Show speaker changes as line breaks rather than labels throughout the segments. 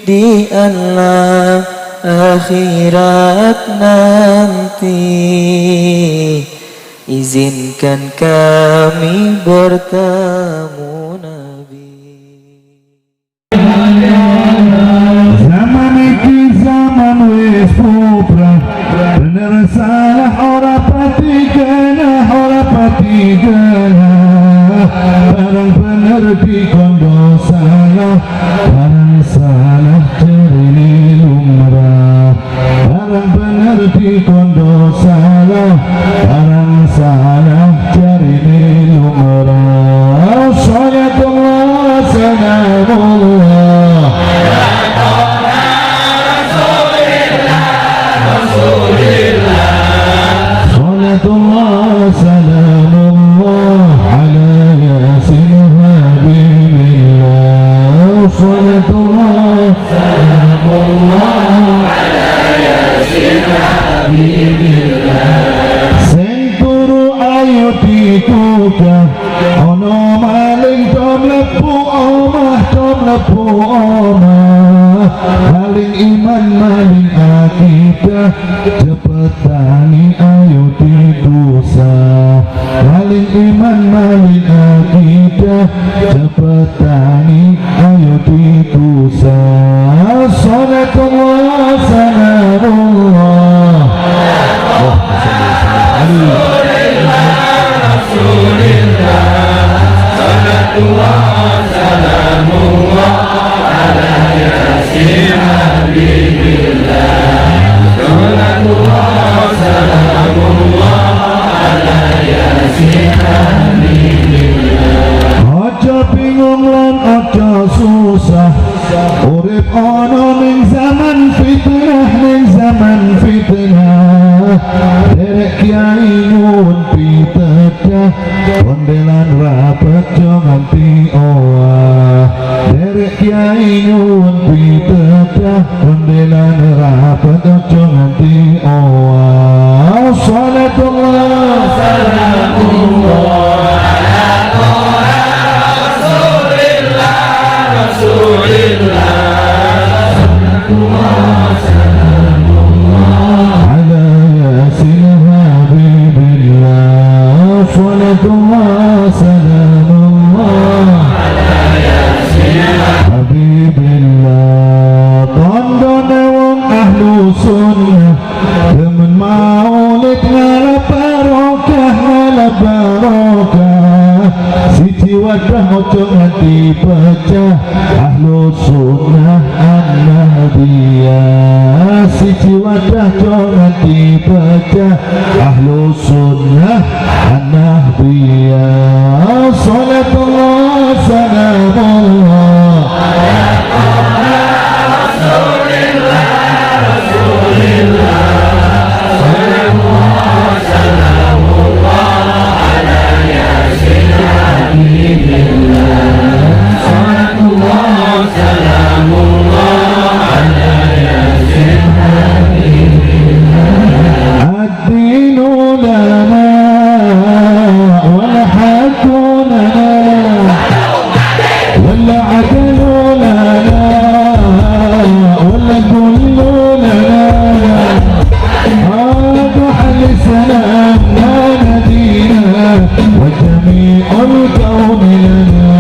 di alam akhirat nanti. Izinkan kami bertemu Nabi.
Zaman iki zaman wis puprah, bener salah ora pati kena, ora pati kena. Barang bener dikondo salah, barang salah jerine lumrah. Barang bener dikondo salah, barang salah jerine lumrah. Salatullah salamullah salatullah salamullah ala yasin habibillah. Salatullah salamullah ala yasin habibillah. Sing turu ayu dikuka ono maling tom lepu omah, tom lepu omah. Maling iman maling akidah, cepetani ayo didosa. Maling iman maling akidah, cepetani ayo didosa. Salatullah salamullah Rasulillah. Salatullah salamullah ala yasin habibillah. Salatullah salamullah ala yasin habibillah. Aja bingung lan aja susah, urip ana ning zaman fitnah, ning zaman fitnah. Derek kiai nyuwun pitedah, kondelan rapet jo nganti owah. Derek kiai nyuwun pitedah, kondelan rapet jo nganti owah. Salatullah salamullah ala Rasulillah, Rasulillah. Salatullah salamullah ala yasin habibillah. Salatullah salamullah ala yasin habibillah. Tandane wong ahlu sunnah demen maulid ngalap barokah, ngalap barokah. Siji wadah ojo nganti pecah, ahlu sunnah an-nahdiyah. Siji wadah ojo nganti pecah, ahlu sunnah an-nahdiyah. Salatullah salamullah Rasulillah, Rasulillah. Salatullah salamullah ala yasin habibillah. Salatullah salamullah ala yasin habibillah. Ad-dinu lana wal haqqu lana wal adlu lana wal kullu lana. أضح السلام لا ندينا وجميع الكون لنا.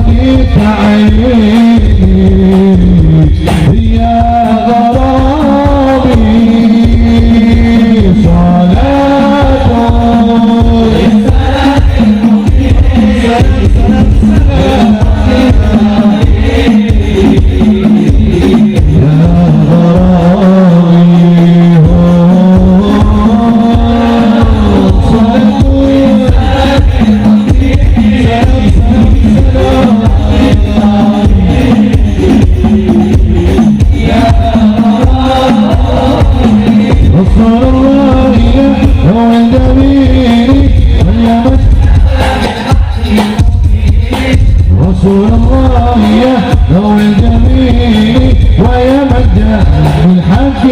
غالي تعيني يا غرامي صلاة رسول الله يا نور الجميل ويا مجد بالحق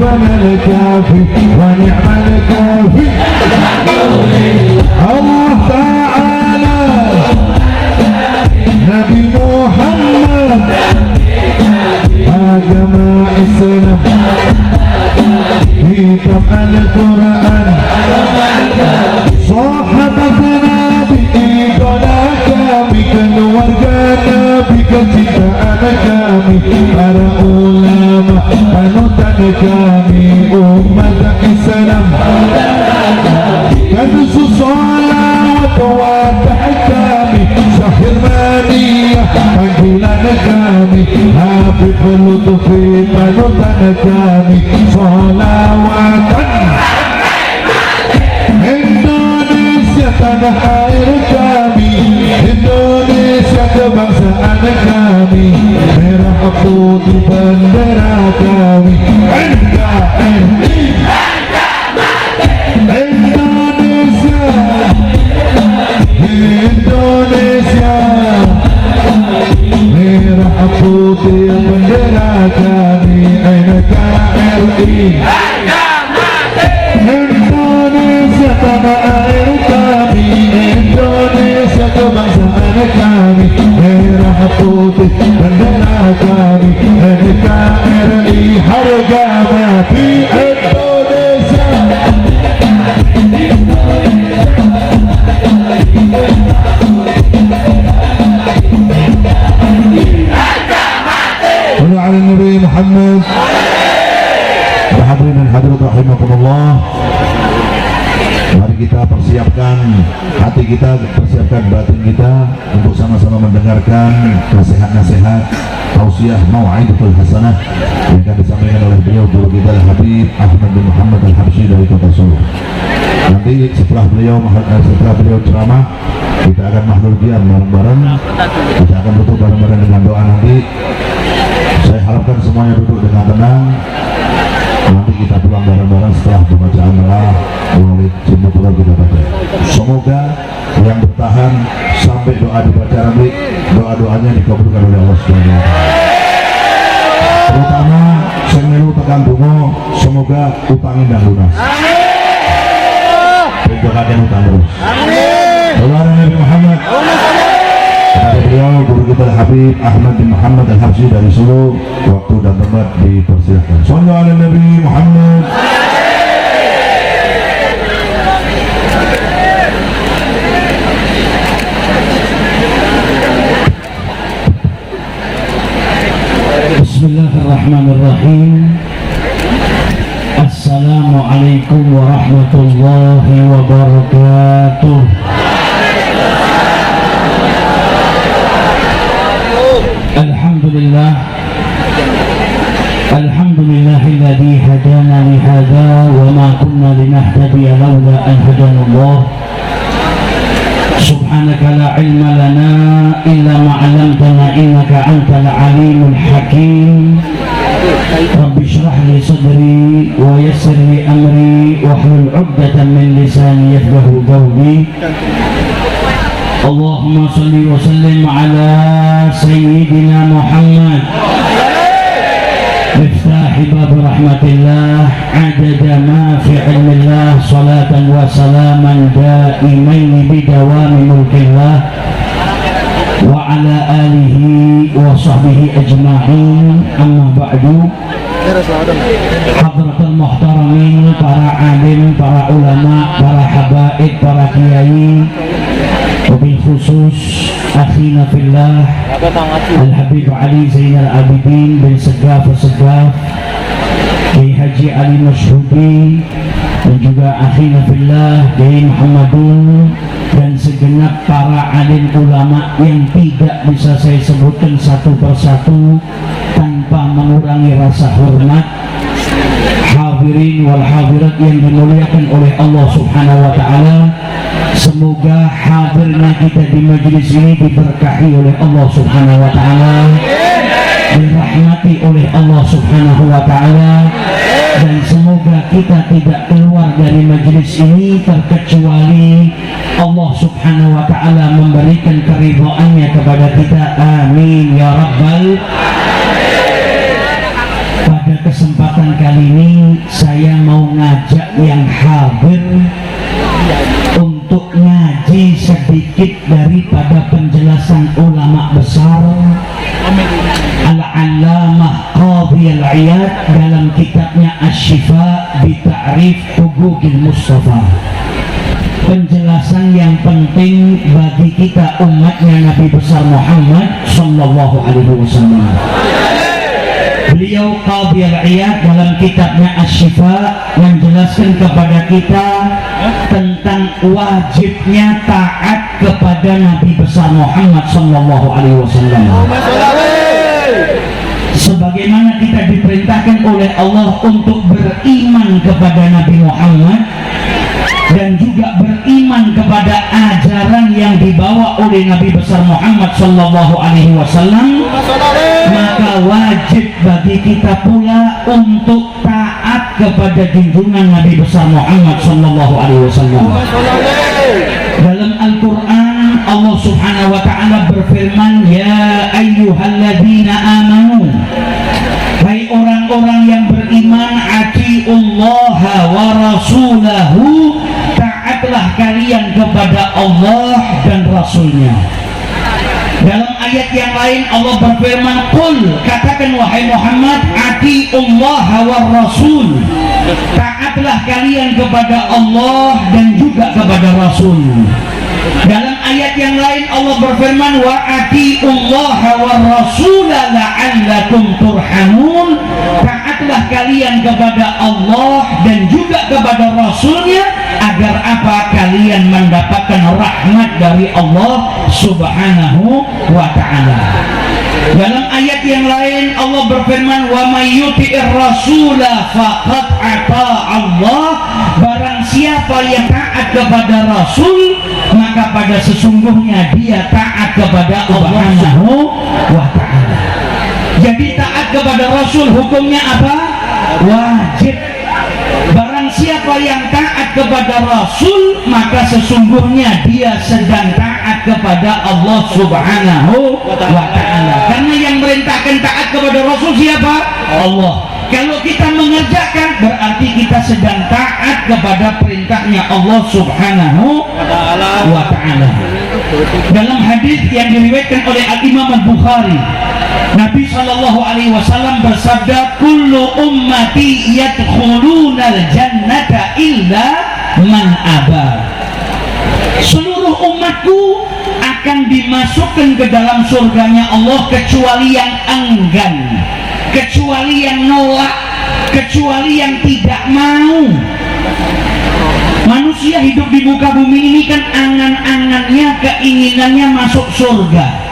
ربنا الكافي ونعم الكافي الله تعالى نبي محمد agama Islam kitab Al-Quran sahabat Nabi idola kami keluarga Nabi kecintaan kami para ulama panutan kami umat Islam kan salawat wa kami sahir maniyah panggilan kami Habib Lutfi panutan kami salawatan Indonesia tanah air kami Indonesia kebangsaan kami merah putih bendera kami NKRI Indonesia Indonesia merah putih bendera kami NKRI Indonesia tanah air kami Indonesia kebangsaan kami merah putih bendera kami NKRI harga mati Indonesia على النبي محمد. Hadirin dan hadirat rahimakumullah. Mari kita persiapkan hati kita, persiapkan batin kita untuk sama-sama mendengarkan nasihat-nasihat tausiah mau'izatul hasanah yang akan disampaikan oleh beliau guru kita Habib Ahmad bin Muhammad Al-Habsyi dari Kota Solo. Nanti setelah beliau ceramah, kita akan mahdhur qiyam bareng-bareng. Kita akan tutup bareng-bareng dengan doa nanti. Saya harapkan semuanya duduk dengan tenang. Nanti kita pulang bareng-bareng setelah pembacaan doa melalui jemput kita baca. Semoga yang bertahan sampai doa dibaca nanti, doa-doanya dikabulkan oleh Allah SWT. Terutama sing melu tekan donga, semoga utangnya dan lunas. Doakan utang terus. Amin. Nabi Muhammad. Kepada beliau guru kita Habib Ahmad bin Muhammad Al-Habsyi dari Solo, waktu dan tempat dipersilakan. Shallu ala Nabi Muhammad.
Bismillahirrahmanirrahim. Assalamualaikum warahmatullahi wabarakatuh. Alhamdulillah alladzi hadana li hadza wa ma kunna linahtadiya laula an hadana Allah. Subhanaka la ilma lana illa ma 'allamtana innaka antal alimul hakim. Rabbi shrah li sadri wa yassir li amri wahlul 'uqdatam min lisani yafqahu qawli. Allahumma salli wa sallim ala sayyidina Muhammad miftahi bab rahmatillah adada ma fi ilmillah salatan wa salaman daimain bidawami mulkillah wa ala alihi wa sahbihi ajma'in. Amma ba'du. Hadratul muhtaramin, para alim, para ulama, para habaib, para kiai, wabil khusus akhina fillah Al-Habib Ali Zainal Abidin bin Segaf Kiai Haji Ali Masyhudi, dan juga akhina fillah Kiai Muhammadun, dan segenap para alim ulama yang tidak bisa saya sebutkan satu persatu tanpa mengurangi rasa hormat. Hadirin wal hadirat yang dimuliakan oleh Allah Subhanahu wa taala, semoga hadirnya kita di majelis ini diberkahi oleh Allah Subhanahu wa taala, dirahmati oleh Allah Subhanahu wa taala, dan semoga kita tidak keluar dari majelis ini terkecuali Allah Subhanahu wa taala memberikan keridhaannya kepada kita. Amin ya rabbal. Pada kesempatan kali ini saya mau ngajak yang hadir untuk ngaji sedikit daripada penjelasan ulama besar Al-Allamah Qadhi Al-Iyad dalam kitabnya Asy-Syifa bi Ta'rif Huquqil Mustafa. Penjelasan yang penting bagi kita umatnya Nabi besar Muhammad sallallahu alaihi wasallam. Beliau Qadhi Al-Iyad dalam kitabnya Asy-Syifa menjelaskan kepada kita tentang wajibnya taat kepada Nabi besar Muhammad sallallahu alaihi wasallam. Sebagaimana kita diperintahkan oleh Allah untuk beriman kepada Nabi Muhammad dan juga beriman kepada ajaran yang dibawa oleh Nabi besar Muhammad sallallahu alaihi wasallam, maka wajib bagi kita pula untuk taat kepada junjungan Nabi besar Muhammad sallallahu alaihi wasallam. Dalam Al-Qur'an Allah Subhanahu wa taala berfirman, ya ayyuhalladzina amanu, hai orang-orang yang beriman, atiullaha wa rasulahu, taatlah kalian kepada Allah dan Rasulnya. Dalam ayat yang lain Allah berfirman, qul, katakan wahai Muhammad, atiullaha wa rasul, taatlah kalian kepada Allah dan juga kepada Rasul. Dalam ayat yang lain Allah berfirman, wa atiullaha wa rasula la'allakum turhamun, taatlah kalian kepada Allah dan juga kepada Rasulnya agar apa? Kalian mendapatkan rahmat dari Allah Subhanahu wa ta'ala. Dalam ayat yang lain Allah berfirman, wa may yuti'ir rasula faqad ata Allah, barang siapa yang taat kepada Rasul maka pada sesungguhnya dia taat kepada Allah Subhanahu wa ta'ala. Jadi taat kepada Rasul hukumnya apa? Wajib. Barang siapa yang taat kepada Rasul maka sesungguhnya dia sedang taat kepada Allah Subhanahu wa ta'ala. Karena yang merintahkan taat kepada Rasul siapa? Allah. Kalau kita mengerjakan berarti kita sedang taat kepada perintahnya Allah Subhanahu wa ta'ala. Dalam hadis yang diriwayatkan oleh Al-Imam Al-Bukhari, Nabi sallallahu alaihi wasallam bersabda, kullu ummati yadkhulunal jannata illa man aba. Seluruh umatku akan dimasukkan ke dalam surganya Allah kecuali yang enggan, kecuali yang nolak, kecuali yang tidak mau. Manusia hidup di muka bumi ini kan angan-angannya, keinginannya masuk surga.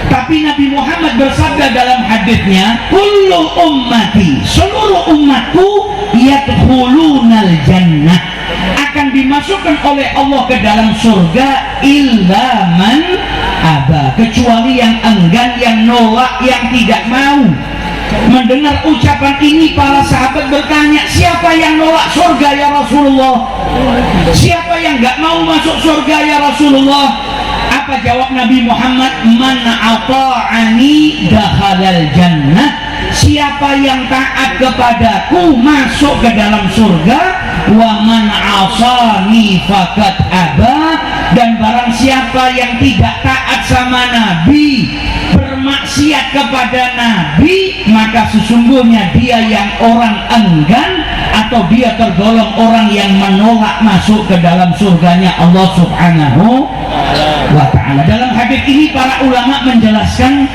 Tapi Nabi Muhammad bersabda dalam hadisnya, kullu ummati, seluruh umatku yadkhulunal jannah, akan dimasukkan oleh Allah ke dalam surga illa man aba, kecuali yang enggan, yang nolak, yang tidak mau. Mendengar ucapan ini para sahabat bertanya, siapa yang nolak surga ya Rasulullah? Siapa yang gak mau masuk surga ya Rasulullah? Apa jawab Nabi Muhammad? Man ata'ani dakhalal jannah, siapa yang taat kepadaku masuk ke dalam surga. Wa man asani faqad aba, dan barang siapa yang tidak taat sama Nabi, bermaksiat kepada Nabi, maka sesungguhnya dia yang orang enggan atau dia tergolong orang yang menolak masuk ke dalam surganya Allah Subhanahu wa ta'ala. Dalam hadis ini para ulama menjelaskan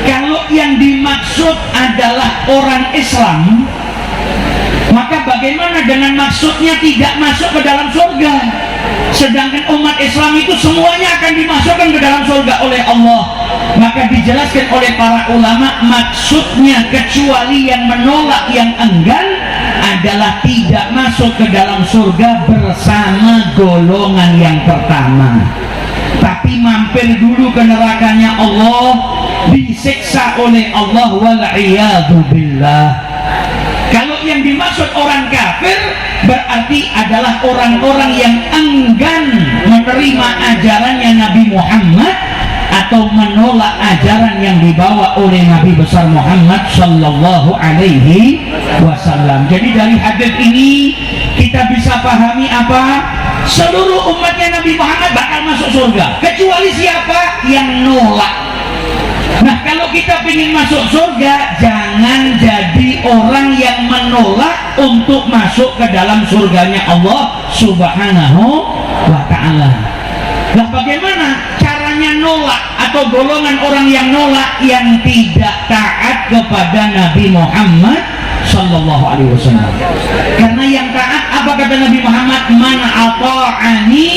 kalau yang dimaksud adalah orang Islam, maka bagaimana dengan maksudnya tidak masuk ke dalam surga? Sedangkan umat Islam itu semuanya akan dimasukkan ke dalam surga oleh Allah. Maka dijelaskan oleh para ulama, maksudnya kecuali yang menolak, yang enggan adalah tidak masuk ke dalam surga bersama golongan yang pertama, tapi mampir dulu ke nerakanya Allah, disiksa oleh Allah, wal'iyadu billah. Kalau yang dimaksud orang kafir berarti adalah orang-orang yang enggan menerima ajarannya Nabi Muhammad atau menolak ajaran yang dibawa oleh Nabi besar Muhammad sallallahu alaihi wasallam. Jadi dari hadis ini kita bisa pahami apa? Seluruh umatnya Nabi Muhammad bakal masuk surga, kecuali siapa yang nolak. Nah, kalau kita ingin masuk surga, jangan jadi orang yang menolak untuk masuk ke dalam surganya Allah Subhanahu wa ta'ala. Nah, bagaimana caranya nolak atau golongan orang yang nolak yang tidak taat kepada Nabi Muhammad sallallahu alaihi wasallam? Karena yang taat, apa kata Nabi Muhammad? Man ata'ani,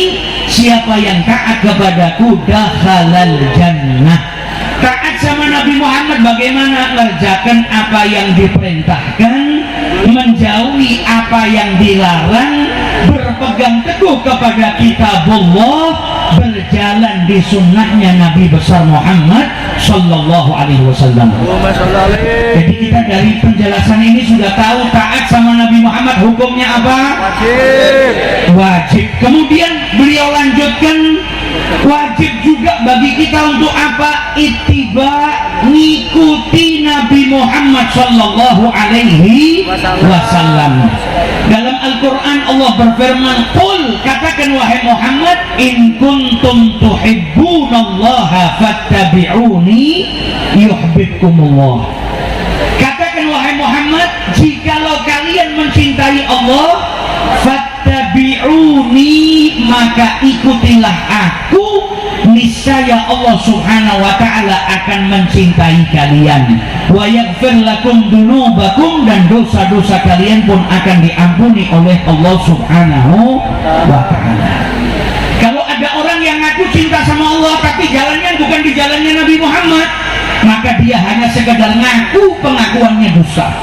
siapa yang taat kepadaku dakhalal jannah. Taat sama Nabi Muhammad bagaimana? Ngerjakan apa yang diperintahkan, menjauhi apa yang dilarang, berpegang teguh kepada kitabullah, berjalan di sunnahnya Nabi besar Muhammad sallallahu alaihi wasallam. Jadi kita dari penjelasan ini sudah tahu taat sama Nabi Muhammad hukumnya apa? Wajib. Kemudian beliau lanjutkan, wajib juga bagi kita untuk apa? Ittiba, ngikuti Nabi Muhammad sallallahu alaihi wasallam. Dalam Al-Quran Allah berfirman, qul, katakan wahai Muhammad, in kuntum tuhibbunallaha fattabi'uni yuhibbukumullah. Katakan wahai Muhammad, jikalau kalian mencintai Allah, fattabi'uni, maka ikutilah aku, niscaya Allah Subhanahu wa ta'ala akan mencintai kalian. Wa yaghfir lakum dunubakum, dan dosa-dosa kalian pun akan diampuni oleh Allah Subhanahu wa ta'ala. Kalau ada orang yang ngaku cinta sama Allah tapi jalannya bukan di jalannya Nabi Muhammad, maka dia hanya sekedar ngaku, pengakuannya dusta.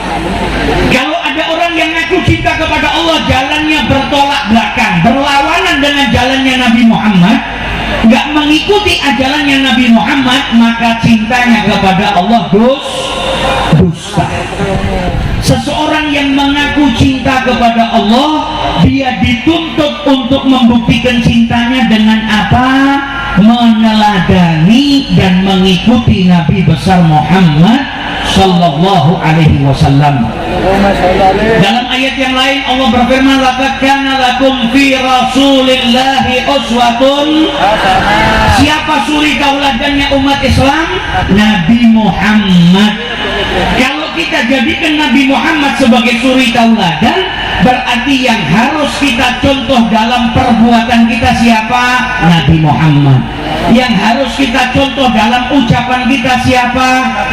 Kalau ada orang yang ngaku cinta kepada Allah, jalannya bertolak belakang, berlawanan dengan jalannya Nabi Muhammad, nggak mengikuti ajarannya Nabi Muhammad, maka cintanya kepada Allah dusta. Seseorang yang mengaku cinta kepada Allah, dia dituntut untuk membuktikan cintanya dengan apa? Meneladani dan mengikuti Nabi besar Muhammad sallallahu alaihi wasallam. Dalam ayat yang lain Allah berfirman, laqad kana lakum fi rasulillahi uswatun hasanah. Siapa suri tauladannya umat Islam? Nabi Muhammad. Kalau kita jadikan Nabi Muhammad sebagai suri tauladan, berarti yang harus kita contoh dalam perbuatan kita siapa? Nabi Muhammad. Yang harus kita contoh dalam ucapan kita siapa?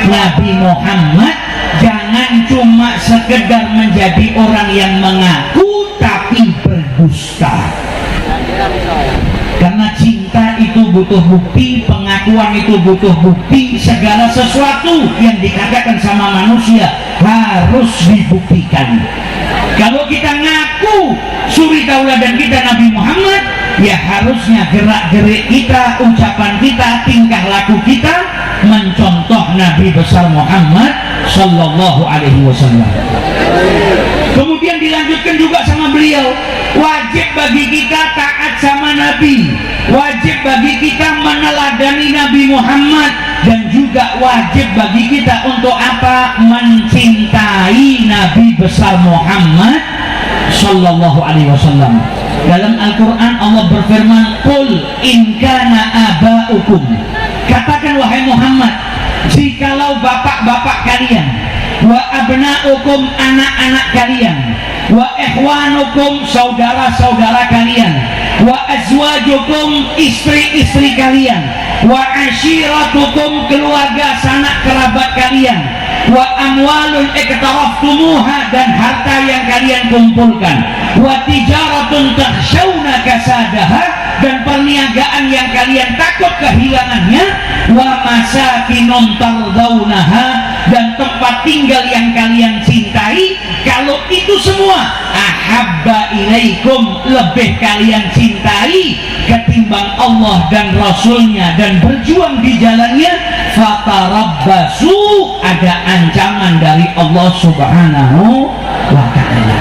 Nabi Muhammad. Jangan cuma sekedar menjadi orang yang mengaku tapi berdusta. Karena cinta itu butuh bukti, pengakuan itu butuh bukti, segala sesuatu yang dikatakan sama manusia harus dibuktikan. Kalau kita ngaku suri tauladan kita Nabi Muhammad, ya harusnya gerak-gerik kita, ucapan kita, tingkah laku kita mencontoh Nabi besar Muhammad sallallahu alaihi wasallam. Kemudian dilanjutkan juga sama beliau, wajib bagi kita taat sama Nabi, wajib bagi kita meneladani Nabi Muhammad, dan juga wajib bagi kita untuk apa? Mencintai Nabi besar Muhammad sallallahu alaihi wasallam. Dalam Al-Quran Allah berfirman, qul in kana aba'ukum, katakan wahai Muhammad, jikalau bapak-bapak kalian, wa abna'ukum, anak-anak kalian, wa ikhwanukum, saudara-saudara kalian, wa azwajukum, istri-istri kalian, wa ashiratukum, keluarga sanak kerabat kalian, wa amwalun iktaraftumuha, dan harta yang kalian kumpulkan, wa tijaratun takhshawna kasadaha, dan perniagaan yang kalian takut kehilangannya, wa masakinun tardawnaha, dan tempat tinggal yang kalian cintai. Kalau itu semua ahabba ilaikum, lebih kalian cintai ketimbang Allah dan Rasulnya dan berjuang di jalannya, fatarabbasu, ada ancaman dari Allah Subhanahu wa ta'ala.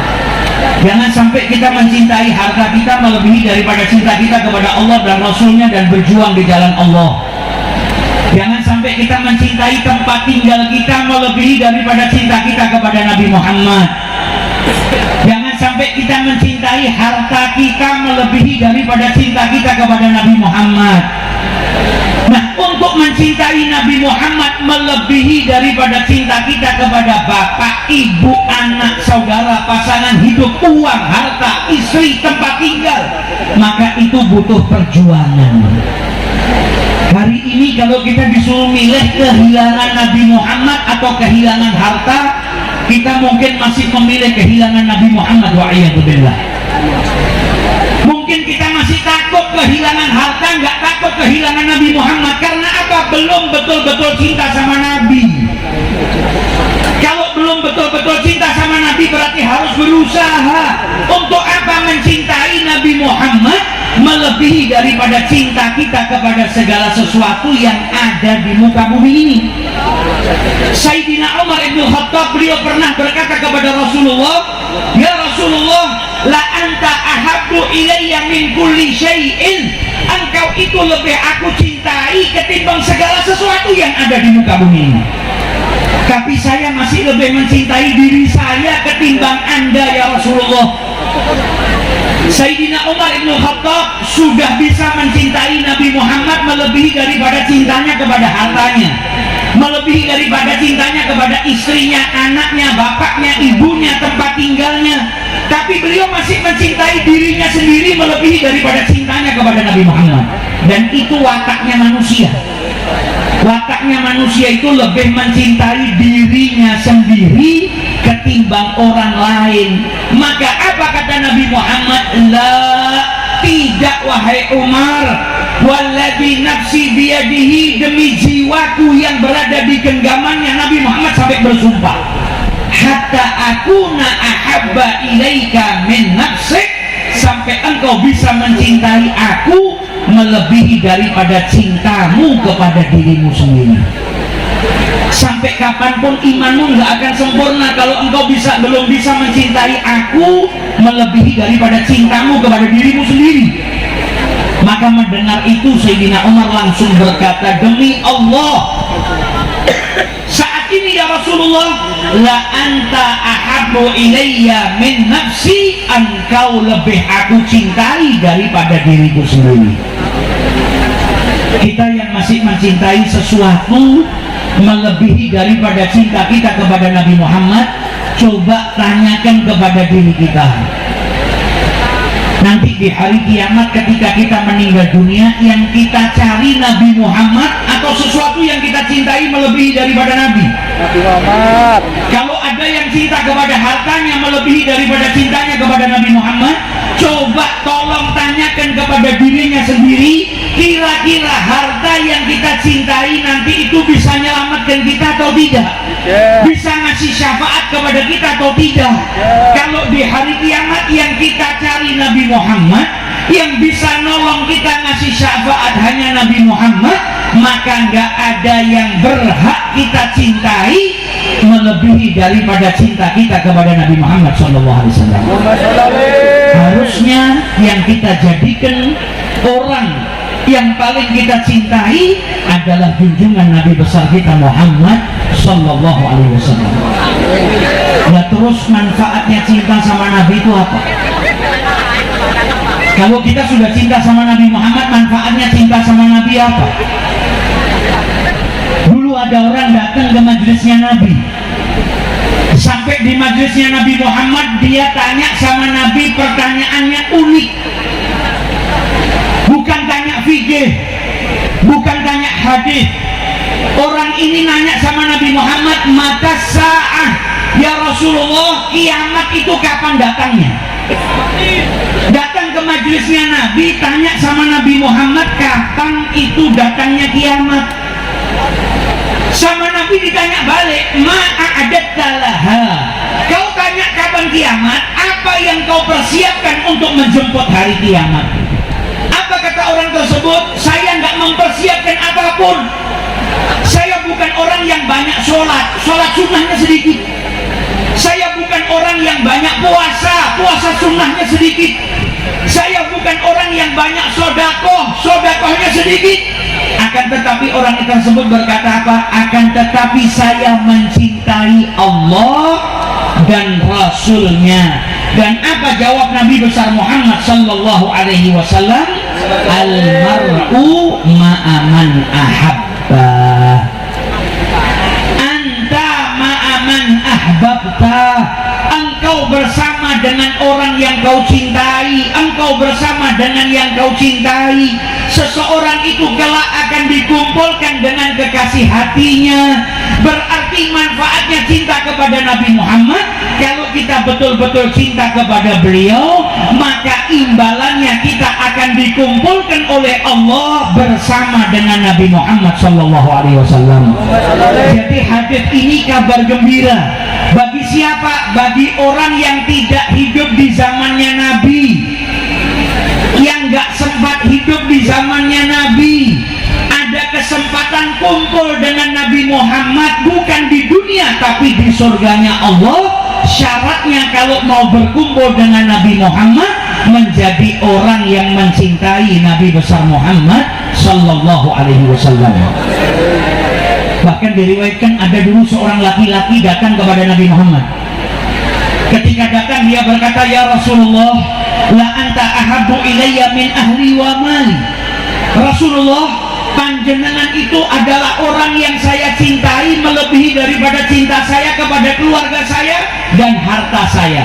Jangan sampai kita mencintai harta kita melebihi daripada cinta kita kepada Allah dan Rasulnya dan berjuang di jalan Allah. sampai kita mencintai tempat tinggal kita melebihi daripada cinta kita kepada Nabi Muhammad. Jangan sampai kita mencintai harta kita melebihi daripada cinta kita kepada Nabi Muhammad. Nah, untuk mencintai Nabi Muhammad melebihi daripada cinta kita kepada bapak, ibu, anak, saudara, pasangan hidup, uang, harta, istri, tempat tinggal, maka itu butuh perjuangan. Hari ini kalau kita disuruh milih kehilangan Nabi Muhammad atau kehilangan harta, kita mungkin masih memilih kehilangan Nabi Muhammad, wa'iyadzubillah. Mungkin kita masih takut kehilangan harta, nggak takut kehilangan Nabi Muhammad. Karena apa? Belum betul-betul cinta sama Nabi. Kalau belum betul-betul cinta sama Nabi, berarti harus berusaha. Untuk apa? Mencintai Nabi Muhammad melebihi daripada cinta kita kepada segala sesuatu yang ada di muka bumi ini. Sayyidina Umar ibn Khattab, beliau pernah berkata kepada Rasulullah, "Ya Rasulullah, la anta ahabbu ilayya min kulli syai'in." Engkau itu lebih aku cintai ketimbang segala sesuatu yang ada di muka bumi ini. Tapi saya masih lebih mencintai diri saya ketimbang Anda ya Rasulullah. Sayyidina Umar ibn Khattab sudah bisa mencintai Nabi Muhammad melebihi daripada cintanya kepada hartanya, melebihi daripada cintanya kepada istrinya, anaknya, bapaknya, ibunya, tempat tinggalnya. Tapi beliau masih mencintai dirinya sendiri melebihi daripada cintanya kepada Nabi Muhammad. Dan itu wataknya manusia. Wataknya manusia itu lebih mencintai dirinya sendiri ketimbang orang lain. Maka apa kata Nabi Muhammad? La, tidak wahai Umar, walladzi nafsi biyadihi, demi jiwaku yang berada di genggamannya. Nabi Muhammad sampai bersumpah, hatta akuna ahabba ilaika min nafsik, sampai engkau bisa mencintai aku melebihi daripada cintamu kepada dirimu sendiri. Sampai kapanpun imanmu nggak akan sempurna kalau engkau belum bisa mencintai aku melebihi daripada cintamu kepada dirimu sendiri. Maka mendengar itu Sayyidina Umar langsung berkata, demi Allah, saat ini ya Rasulullah, la anta ahabbu ilayya min nafsi, engkau lebih aku cintai daripada diriku sendiri. Kita yang masih mencintai sesuatu melebihi daripada cinta kita kepada Nabi Muhammad, coba tanyakan kepada diri kita. Nanti di hari kiamat ketika kita meninggal dunia, yang kita cari Nabi Muhammad atau sesuatu yang kita cintai melebihi daripada Nabi Muhammad? Kalau ada yang cinta kepada hartanya melebihi daripada cintanya kepada Nabi Muhammad, coba tolong tanyakan kepada dirinya sendiri, kira-kira harta yang kita cintai nanti itu bisa menyelamatkan kita atau tidak? Bisa ngasih syafaat kepada kita atau tidak? Kalau di hari kiamat yang kita cari Nabi Muhammad, yang bisa nolong kita ngasih syafaat hanya Nabi Muhammad, maka nggak ada yang berhak kita cintai melebihi daripada cinta kita kepada Nabi Muhammad SAW. Harusnya yang kita jadikan orang yang paling kita cintai adalah junjungan Nabi besar kita Muhammad Sallallahu Alaihi Wasallam. Nah, terus manfaatnya cinta sama Nabi itu apa? Kalau kita sudah cinta sama Nabi Muhammad, manfaatnya cinta sama Nabi apa? Dulu ada orang datang ke majelisnya Nabi. Sampai di majelisnya Nabi Muhammad, dia tanya sama Nabi pertanyaannya unik. Bukan tanya fikih, bukan tanya hadis. Orang ini nanya sama Nabi Muhammad, mata sa'ah ya Rasulullah, kiamat itu kapan datangnya? Datang ke majelisnya Nabi, tanya sama Nabi Muhammad, kapan itu datangnya kiamat? Sama Nabi ditanya balik, ma'adattalaha, kau tanya kapan kiamat, apa yang kau persiapkan untuk menjemput hari kiamat? Apa kata orang tersebut? Saya nggak mempersiapkan apapun. Saya bukan orang yang banyak sholat sunnahnya sedikit. Saya bukan orang yang banyak puasa sunnahnya sedikit. Saya bukan orang yang banyak sodakohnya sedikit. Akan tetapi orang tersebut berkata apa? Akan tetapi saya mencintai Allah dan Rasulnya. Dan apa jawab Nabi besar Muhammad sallallahu alaihi wasallam? Al-mar'u ma'aman ahabba. Anta ma'aman ahbabta. Engkau bersama dengan orang yang kau cintai. Engkau bersama dengan yang kau cintai. Seseorang itu kelak akan dikumpulkan dengan kekasih hatinya. Berarti manfaatnya cinta kepada Nabi Muhammad. Kalau kita betul-betul cinta kepada beliau, maka imbalannya kita akan dikumpulkan oleh Allah bersama dengan Nabi Muhammad SAW. Jadi hadis ini kabar gembira bagi siapa? Bagi orang yang tidak hidup di zamannya Nabi, yang gak sempat hidup di zamannya Nabi. Ada kesempatan kumpul dengan Nabi Muhammad, bukan di dunia tapi di surganya Allah. Syaratnya kalau mau berkumpul dengan Nabi Muhammad, menjadi orang yang mencintai Nabi besar Muhammad sallallahu alaihi wasallam. Bahkan diriwayatkan ada dulu seorang laki-laki datang kepada Nabi Muhammad. Ketika datang dia berkata, ya Rasulullah, la anta ahabbu ilayya min ahli wa mali. Rasulullah, panjenengan itu adalah orang yang saya cintai melebihi daripada cinta saya kepada keluarga saya dan harta saya.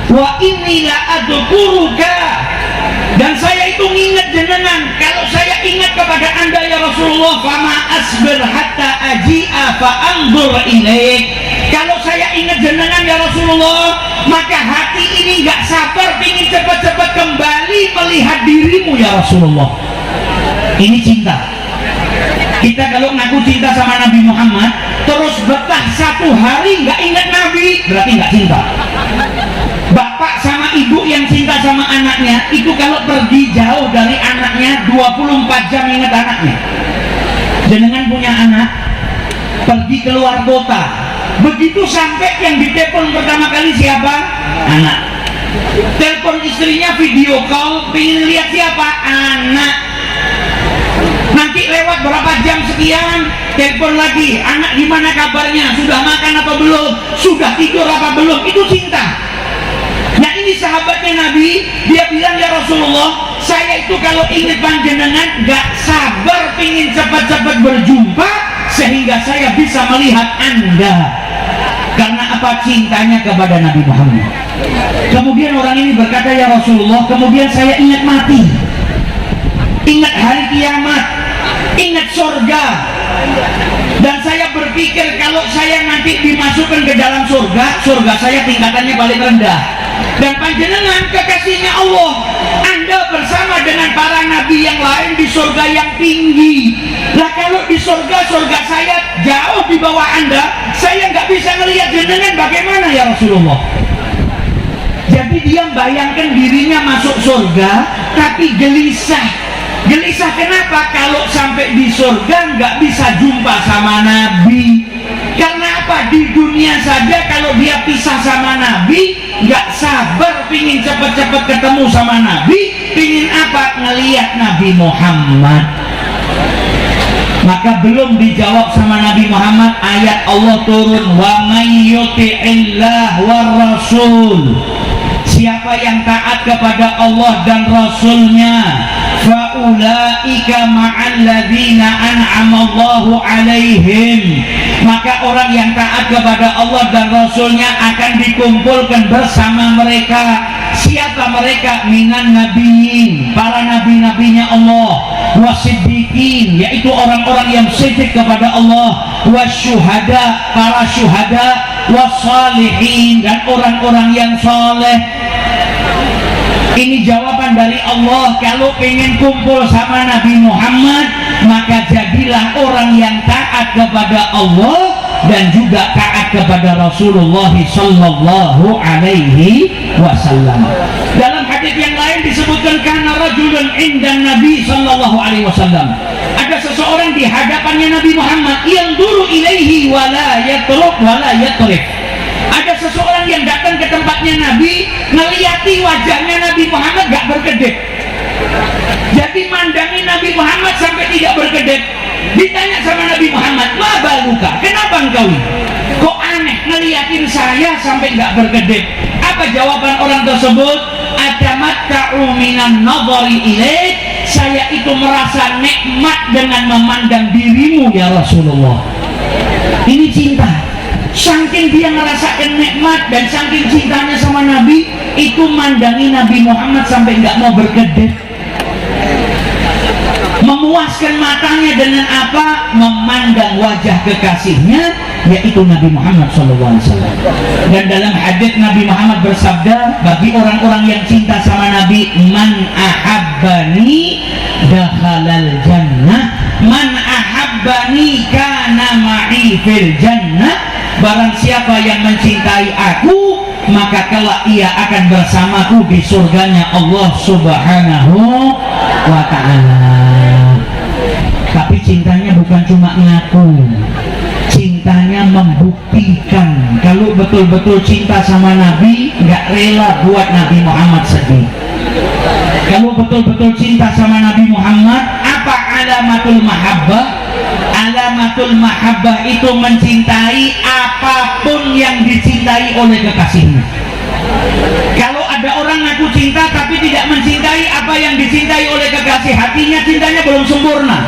Wa inni la adkuruka, dan saya itu ingat jenengan. Kalau saya ingat kepada anda ya Rasulullah, fama asbir hatta aji'a fa anzur ilaik. Kalau saya ingat jenengan ya Rasulullah, maka hati ini gak sabar ingin cepat-cepat kembali melihat dirimu ya Rasulullah. Ini cinta. Kita kalau ngaku cinta sama Nabi Muhammad, terus betah satu hari nggak ingat Nabi, berarti nggak cinta. Bapak sama ibu yang cinta sama anaknya, itu kalau pergi jauh dari anaknya 24 jam ingat anaknya. Jenengan punya anak, pergi keluar kota, begitu sampai yang ditelepon pertama kali siapa? Anak. Telepon istrinya video call, pengen lihat siapa? Anak. Nanti lewat berapa jam sekian, telepon lagi, anak gimana kabarnya, sudah makan apa belum, sudah tidur apa belum. Itu cinta. Nah ini sahabatnya Nabi, dia bilang ya Rasulullah, saya itu kalau ingat panjenengan gak sabar pengen cepat-cepat berjumpa sehingga saya bisa melihat anda. Karena apa? Cintanya kepada Nabi Muhammad. Kemudian orang ini berkata ya Rasulullah, kemudian saya ingat mati, ingat hari kiamat, ingat surga, dan saya berpikir kalau saya nanti dimasukkan ke dalam surga, surga saya tingkatannya paling rendah, dan panjenengan kekasihnya Allah, anda bersama dengan para nabi yang lain di surga yang tinggi. Lah kalau di surga, surga saya jauh di bawah anda, saya nggak bisa melihat jenengan, bagaimana ya Rasulullah? Jadi dia bayangkan dirinya masuk surga tapi gelisah. Gelisah kenapa? Kalau sampai di surga nggak bisa jumpa sama Nabi. Karena apa? Di dunia saja kalau dia pisah sama Nabi, nggak sabar pingin cepet-cepet ketemu sama Nabi. Pingin apa? Ngelihat Nabi Muhammad. Maka belum dijawab sama Nabi Muhammad, ayat Allah turun, wa may yuti'illah war rasul. Siapa yang taat kepada Allah dan Rasulnya, faulaika ma'alladzina an'amallahu alaihim, maka orang yang taat kepada Allah dan Rasulnya akan dikumpulkan bersama mereka. Siapa mereka? Minan nabiyyin, para nabi-nabinya Allah, wasiddiqin, yaitu orang-orang yang siddiq kepada Allah, wasyuhada, para syuhada, wassalihin, dan orang-orang yang saleh. Ini jawaban dari Allah. Kalau pengen kumpul sama Nabi Muhammad, maka jadilah orang yang taat kepada Allah dan juga taat kepada Rasulullah sallallahu alaihi wasallam. Dalam hadis yang lain disebutkan kana rajulun indan Nabi sallallahu alaihi wasallam. Ada seseorang di hadapannya Nabi Muhammad yang duru ilaihi wala yatruk wala yatrif. Ada seseorang yang datang ke tempatnya Nabi, ngeliati wajahnya Nabi Muhammad gak berkedip. Jadi mandangi Nabi Muhammad sampai tidak berkedip. Ditanya sama Nabi Muhammad, ma baluka, kenapa engkau ini? Kok aneh ngeliatin saya sampai nggak berkedip? Apa jawaban orang tersebut? Atamatta'u minan nadhari ilaik, saya itu merasa nikmat dengan memandang dirimu ya Rasulullah. Ini cinta. Saking dia merasakan nikmat dan saking cintanya sama Nabi, itu mandangi Nabi Muhammad sampai nggak mau berkedip. Memuaskan matanya dengan apa? Memandang wajah kekasihnya, yaitu Nabi Muhammad SAW. Dan dalam hadits Nabi Muhammad bersabda, bagi orang-orang yang cinta sama Nabi, man ahabbani dakhalal jannah, man ahabbani kana ma'i fil jannah. Barang siapa yang mencintai aku, maka kelak ia akan bersamaku di surganya Allah Subhanahu wa ta'ala. Tapi cintanya bukan cuma ngaku, cintanya membuktikan. Kalau betul-betul cinta sama Nabi, nggak rela buat Nabi Muhammad sedih. Kalau betul-betul cinta sama Nabi Muhammad, apa alamatul mahabbah? Alamatul mahabbah itu mencintai apapun yang dicintai oleh kekasihnya. Kalau ada orang ngaku cinta tapi tidak mencintai apa yang dicintai oleh kekasih, hatinya cintanya belum sempurna.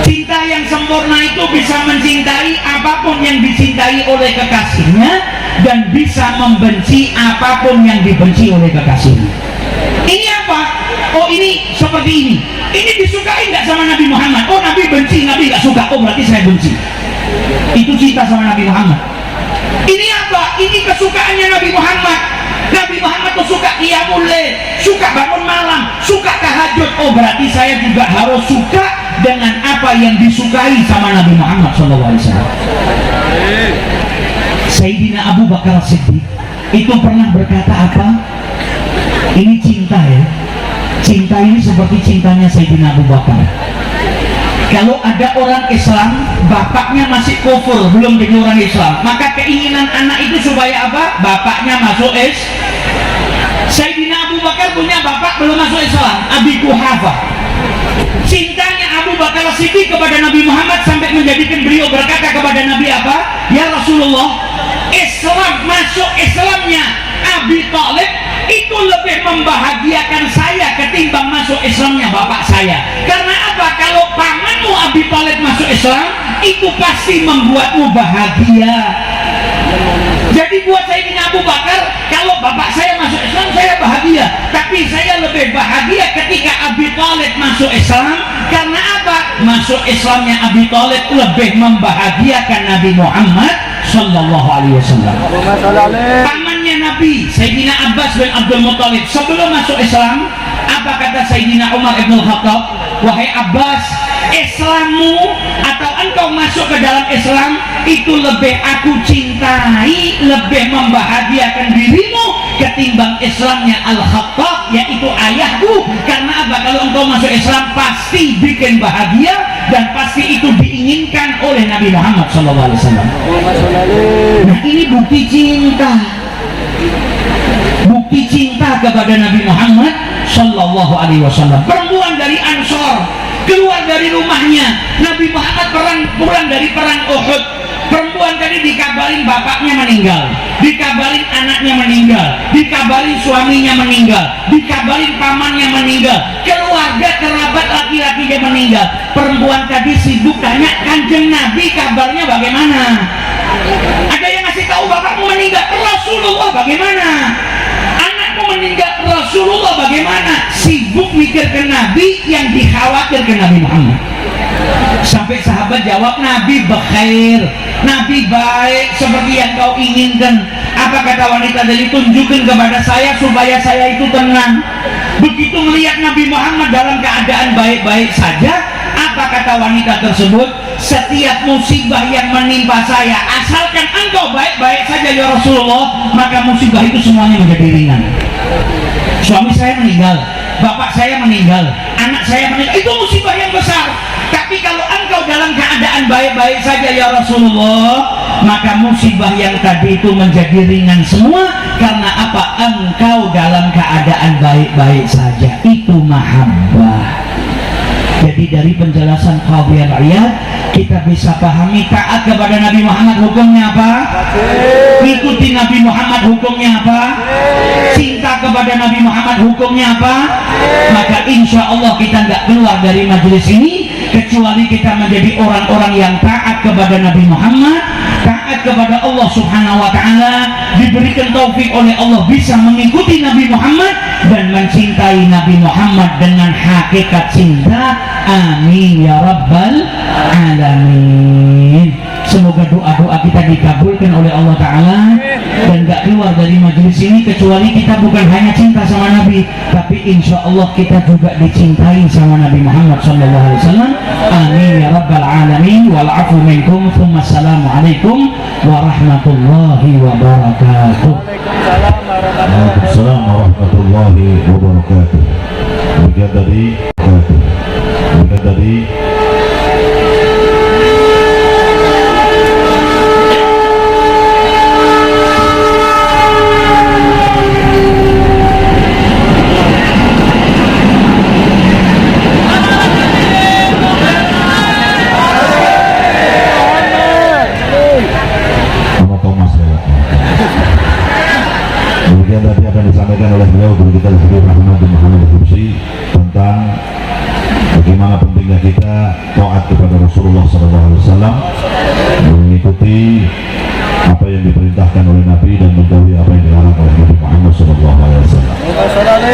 Cinta yang sempurna itu bisa mencintai apapun yang dicintai oleh kekasihnya dan bisa membenci apapun yang dibenci oleh kekasihnya. Ini apa? Oh, ini seperti ini. Ini disukai nggak sama Nabi Muhammad? Oh, Nabi benci, Nabi nggak suka. Oh, berarti saya benci. Itu cinta sama Nabi Muhammad. Ini apa? Ini kesukaannya Nabi Muhammad. Nabi Muhammad tuh suka qiyamul lail, suka bangun malam, suka tahajud. Oh, berarti saya juga harus suka dengan apa yang disukai sama Nabi Muhammad SAW. Sayyidina Abu Bakar Siddiq itu pernah berkata apa? Ini cinta ya. Cinta ini seperti cintanya Sayyidina Abu Bakar. Kalau ada orang Islam, bapaknya masih kufur, belum jadi orang Islam, maka keinginan anak itu supaya apa? Bapaknya masuk Islam. Sayyidina Abu Bakar punya bapak belum masuk Islam, Abi Quhafah. Cintanya Abu Bakar Siddiq kepada Nabi Muhammad sampai menjadikan beliau berkata kepada Nabi apa? Ya Rasulullah, Islam, masuk Islamnya Abi Thalib itu lebih membahagiakan saya ketimbang masuk Islamnya bapak saya. Karena apa? Kalau pamanmu Abi Thalib masuk Islam, itu pasti membuatmu bahagia. Jadi buat Sayyidina Abu Bakar, kalau bapak saya masuk Islam, saya bahagia. Tapi saya lebih bahagia ketika Abi Thalib masuk Islam. Karena apa? Masuk Islamnya Abi Thalib lebih membahagiakan Nabi Muhammad Sallallahu Alaihi Wasallam. Pamannya Nabi, Sayyidina Abbas bin Abdul Muttalib, sebelum masuk Islam, apa kata Sayyidina Umar ibn Khattab? Wahai Abbas, Islammu atau engkau masuk ke dalam Islam itu lebih aku cintai, lebih membahagiakan dirimu ketimbang Islamnya Al-Khattab, yaitu ayahku. Karena apa? Kalau engkau masuk Islam pasti bikin bahagia dan pasti itu diinginkan oleh Nabi Muhammad SAW. Nah, ini bukti cinta, bukti cinta kepada Nabi Muhammad Sallallahu Alaihi Wasallam. Perempuan dari Ansor keluar dari rumahnya, Nabi Muhammad pulang dari perang Uhud. Perempuan tadi dikabarin bapaknya meninggal, dikabarin anaknya meninggal, dikabarin suaminya meninggal, dikabarin pamannya meninggal, keluarga kerabat laki-lakinya meninggal. Perempuan tadi sibuk tanya Kanjeng Nabi kabarnya bagaimana? Ada yang ngasih tahu bapakmu meninggal, Rasulullah bagaimana? Anakmu meninggal, Rasulullah bagaimana? Sibuk mikir ke Nabi yang dikhawatirkan Nabi Muhammad. Sampai sahabat jawab, Nabi bekhair, Nabi baik seperti yang kau inginkan. Apa kata wanita tadi? Tunjukkan kepada saya supaya saya itu tenang. Begitu melihat Nabi Muhammad dalam keadaan baik-baik saja, apa kata wanita tersebut? Setiap musibah yang menimpa saya, asalkan engkau baik-baik saja ya Rasulullah, maka musibah itu semuanya menjadi ringan. Suami saya meninggal, bapak saya meninggal, anak saya meninggal, itu musibah yang besar. Tapi kalau engkau dalam keadaan baik-baik saja ya Rasulullah, maka musibah yang tadi itu menjadi ringan semua. Karena apa? Engkau dalam keadaan baik-baik saja. Itu mahabbah. Jadi dari penjelasan Qadhi Iyad kita bisa pahami taat kepada Nabi Muhammad hukumnya apa? Ikuti Nabi Muhammad hukumnya apa? Cinta kepada Nabi Muhammad hukumnya apa? Maka insya Allah kita nggak keluar dari majelis ini kecuali kita menjadi orang-orang yang taat kepada Nabi Muhammad, taat kepada Allah Subhanahu wa Ta'ala, diberikan taufik oleh Allah bisa mengikuti Nabi Muhammad dan mencintai Nabi Muhammad dengan hakikat cinta. Amin ya rabbal alamin. Semoga doa-doa kita dikabulkan oleh Allah Ta'ala dan gak keluar dari majelis ini kecuali kita bukan hanya cinta sama Nabi, tapi insya Allah kita juga dicintai sama Nabi Muhammad SAW. Amin ya rabbal alamin. Wal afu minkum. Assalamualaikum warahmatullahi wabarakatuh.
Waalaikumsalam warahmatullahi wabarakatuh. Demikian dari Demikian tadi akan disampaikan oleh beliau guru kita Habib Ahmad bin Muhammad Al-Hubsi tentang bagaimana pentingnya kita taat kepada Rasulullah SAW, mengikuti apa yang diperintahkan oleh Nabi dan menjauhi apa yang dilarang oleh Nabi Muhammad SAW.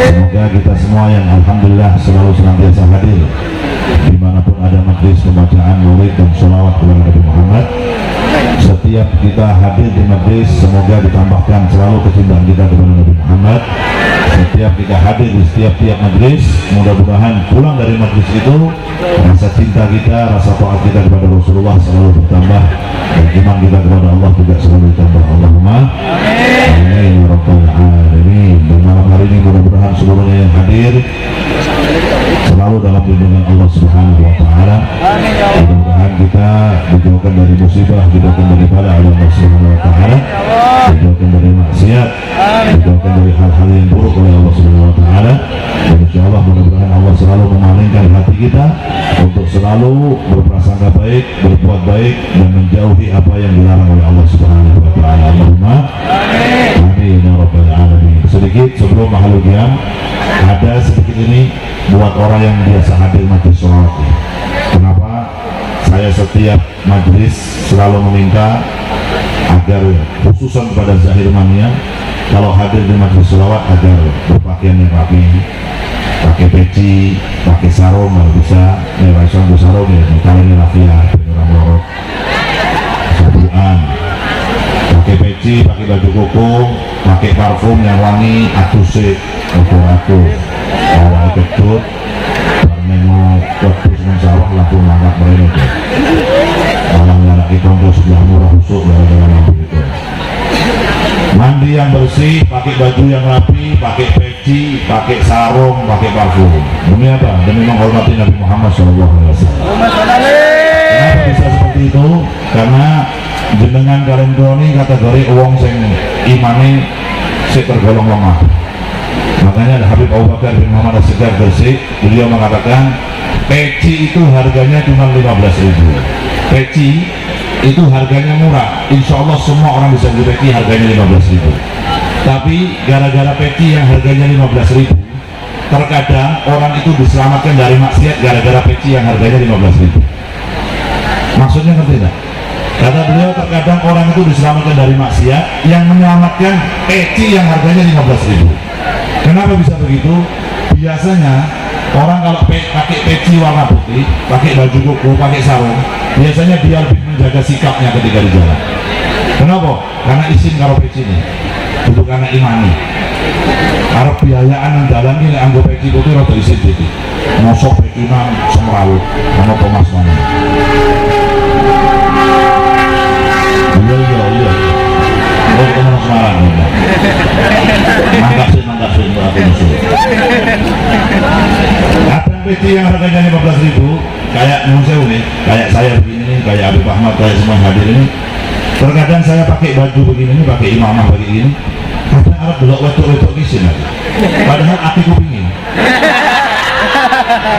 Semoga kita semua yang alhamdulillah selalu senantiasa hadir dimanapun ada majlis pembacaan maulid dan sholawat kepada Nabi Muhammad. Setiap kita hadir di majlis semoga ditambahkan selalu kecintaan kita kepada Nabi Muhammad. Setiap kita hadir di setiap majlis, mudah-mudahan pulang dari majlis itu rasa cinta kita, rasa taat kita kepada Rasulullah selalu bertambah dan iman kita kepada Allah juga selalu bertambah. Allahumma amin ya rabbal alamin. Dan malam hari ini mudah-mudahan seluruhnya yang hadir selalu dalam lindungan Allah Subhanahu wa Ta'ala. Mudah-mudahan kita dijauhkan dari musibah, dijauhkan dari bala Allah Subhanahu wa Ta'ala, dijauhkan dari maksiat, dijauhkan dari hal-hal yang buruk oleh Allah Subhanahu wa Ta'ala. Dan insyaallah mudah-mudahan Allah selalu memalingkan hati kita untuk selalu berprasangka baik, berbuat baik dan menjauhi apa yang dilarang oleh Allah Subhanahu wa Ta'ala. Allahumma amin ya rabbal alamin. Sedikit sebelum mahaludiam, ada sedikit ini buat orang yang biasa hadir majlis sholawat. Kenapa saya setiap majlis selalu meminta agar khususan kepada Zahir Mania kalau hadir di majlis sholawat agar berpakaian yang rapi, pakai peci, pakai sarung kalau bisa, sarung sarung ya, kalian rafia, orang lorok, sabuan, pakai peci, pakai baju koko, pakai parfum yang wangi, atusik, aku, awal kecut, menengok, terus mensawah laku ngangkat mereka. Malam anak kita untuk sebelah murah busuk dengan lampu itu. Mandi yang bersih, pakai baju yang rapi, pakai peci, pakai sarung, pakai parfum. Demi apa? Demi menghormati Nabi Muhammad SAW. Kenapa bisa seperti itu? Karena jenengan kalian ini kategori uang sing imane sing tergolong lemah. Makanya ada Habib Abu Bakar bin Muhammad As-Sigaf Gresik, beliau mengatakan peci itu harganya cuma 15.000. Peci itu harganya murah, insya Allah semua orang bisa beli peci harganya 15.000. Tapi gara-gara peci yang harganya 15.000, terkadang orang itu diselamatkan dari maksiat gara-gara peci yang harganya 15.000. Maksudnya ngerti tak? Kata beliau terkadang orang itu diselamatkan dari maksiat yang menyelamatkan peci yang harganya 15.000. Kenapa bisa begitu? Biasanya orang kalau pakai peci warna putih, pakai baju kuku, pakai sarung, biasanya dia lebih menjaga sikapnya ketika di jalan. Kenapa? Karena isin karo peci ini, bukan karena imani. Karena biayaan yang jalan ini anggo peci putih rada isin putih. Mosok peci nang semrawut, sama Thomas mana? Iya. Oh, teman Semarang. Mangkap sih aku musuh. Kadang peci yang harganya 15.000 kayak museu nih, kayak saya begini, kayak Habib Ahmad, kayak semua hadir ini. Terkadang saya pakai baju begini, pakai imamah begini. Kadang Arab belok wetok kisin lagi. Padahal hatiku pingin.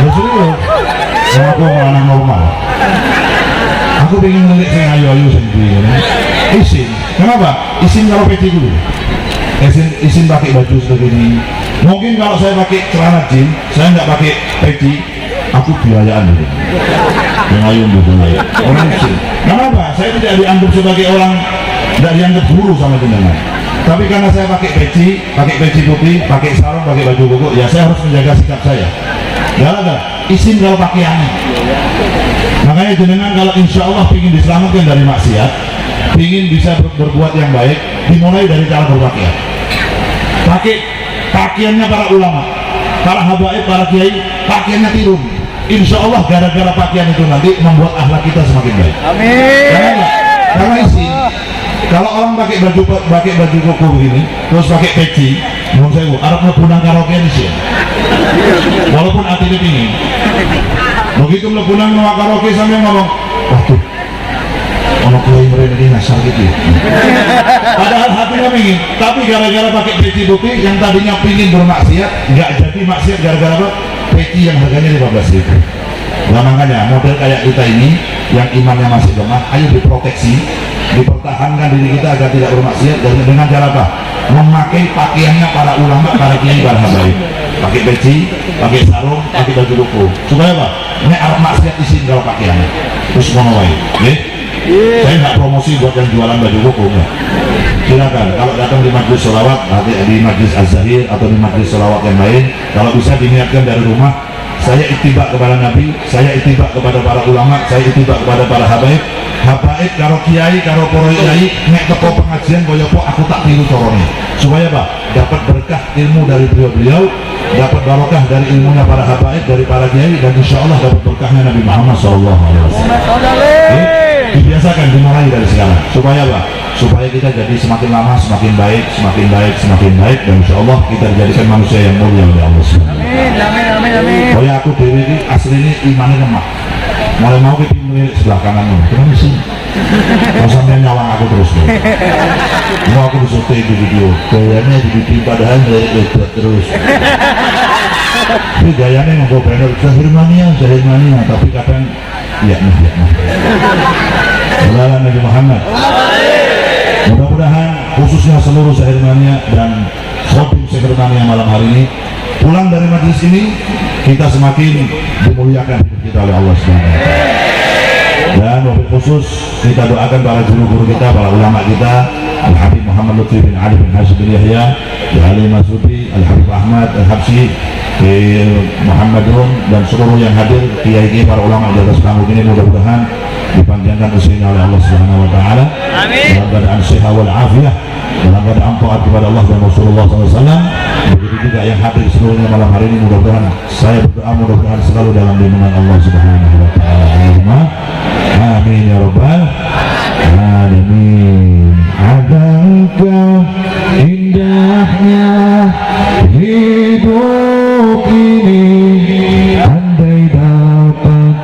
Betul. Aku anak normal. Aku pengen ngeliat saya ayu-ayu sendiri. Isin, kenapa? Isin kalau peci dulu. Isin pakai baju seperti ini. Mungkin kalau saya pakai celana jeans, saya nggak pakai peci, aku biayaan gitu. Yang ayu gitu. Orang isin. Kenapa? Saya tidak dianggap sebagai orang, tidak dianggap guru sama jenengan. Tapi karena saya pakai peci putih, pakai sarung, pakai baju koko, ya saya harus menjaga sikap saya. Gara-gara isin kalau pakaiannya. Makanya jenengan kalau insya Allah ingin diselamatkan dari maksiat, ingin bisa berbuat yang baik, dimulai dari cara berpakaian. Pakai pakaiannya para ulama, para habaib, para kiai, pakaiannya tiru. Insya Allah gara-gara pakaian itu nanti membuat akhlak kita semakin baik. Amin. Karena isin, kalau orang pakai baju koko begini, terus pakai peci, menurut saya, Arab melebunan karaoke ini sih. Walaupun hatinya pingin. Begitu melebunan mau karaoke sambil ngomong, waduh, orang kiai mereka ini nasar gitu. Padahal hatinya pingin, tapi gara-gara pakai peci putih yang tadinya pingin bermaksiat, nggak jadi maksiat gara-gara apa? Peci yang harganya 15.000. Nah makanya model kayak kita ini yang imannya masih lemah, ayo diproteksi, dipertahankan diri kita agar tidak bermaksiat dengan cara apa? Memakai pakaiannya para ulama, para kiai, para habaib. Pakai peci, pakai sarung, pakai baju koko. Supaya apa? Ini arah maksiat isin kalau pakaiannya. Terus monowai, saya nggak promosi buat yang jualan baju koko, enggak. Silakan kalau datang di majlis sholawat, di majlis az-zahir atau di majlis sholawat yang lain, kalau bisa diniatkan dari rumah. Saya ittiba kepada Nabi, saya ittiba kepada para ulama, saya ittiba kepada para habaib. Habaib karo kiai, karo poro kiai, nek teko pengajian koyo po aku tak tiru corone. Supaya apa? Dapat berkah ilmu dari beliau-beliau, dapat barokah dari ilmunya para habaib, dari para kiai, dan insya Allah dapat berkahnya Nabi Muhammad SAW. Dibiasakan dimulai dari sekarang. Supaya apa? Supaya kita jadi semakin lama semakin baik, semakin baik, semakin baik, dan insya Allah kita dijadikan manusia yang mulia oleh Allah SWT. Amin. Oh ya, aku dewi ini asli ini imannya lemah. Mulai mau kita melihat sebelah kanan, kenapa sih? Mau sampai nyawang aku terus. Mau aku disotek di video, gayanya di video padahal lebat terus. Tapi gayanya nggak benar, Zahirmania, tapi kadang ya nah. Salam Nabi Muhammad. Mudah-mudahan khususnya seluruh Zahirmania dan khotim Zahirmania malam hari ini, pulang dari majlis ini kita semakin dimuliakan kita oleh Allah SWT. Dan wabil khusus kita doakan para guru-guru kita, para ulama kita, Al-Habib Muhammad Lutfi bin Ali bin Hashim bin Yahya, Ali Masudi, Al-Habib Ahmad Al-Habsyi, Muhammadun, dan seluruh yang hadir, kiai-kiai, para ulama di atas panggung ini, mudah-mudahan dipanjangkan usianya oleh Allah Subhanahu wa taala dalam keadaan sehat wal afiah, dalam keadaan taat kepada Allah dan Rasulullah SAW. Begitu juga yang hadir seluruhnya malam hari ini, mudah-mudahan saya berdoa mudah-mudahan selalu dalam lindungan Allah Subhanahu wa taala. Amin ya rabbal alamin. Alangkah indahnya hidup ini, andai dapat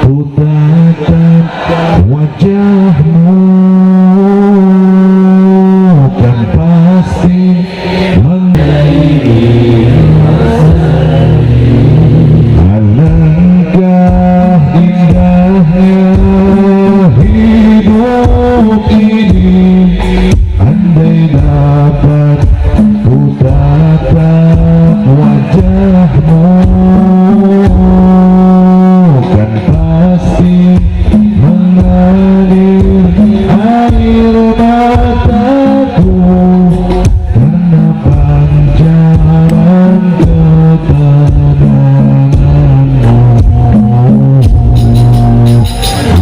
ku tatap wajahmu, kan pasti menjadi alangkah indahnya hidup ini, andai dapat ku tatap wajahmu, kan pasti mengalir air mataku karena pancaran ketenanganmu.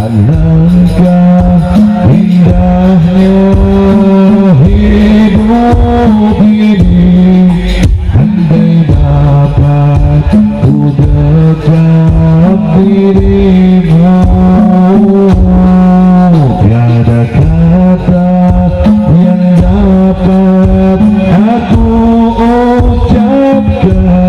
Alangkah indahnya hidup ini, andai dapat ku dekat dirimu, tiada kata yang dapat aku ucapkan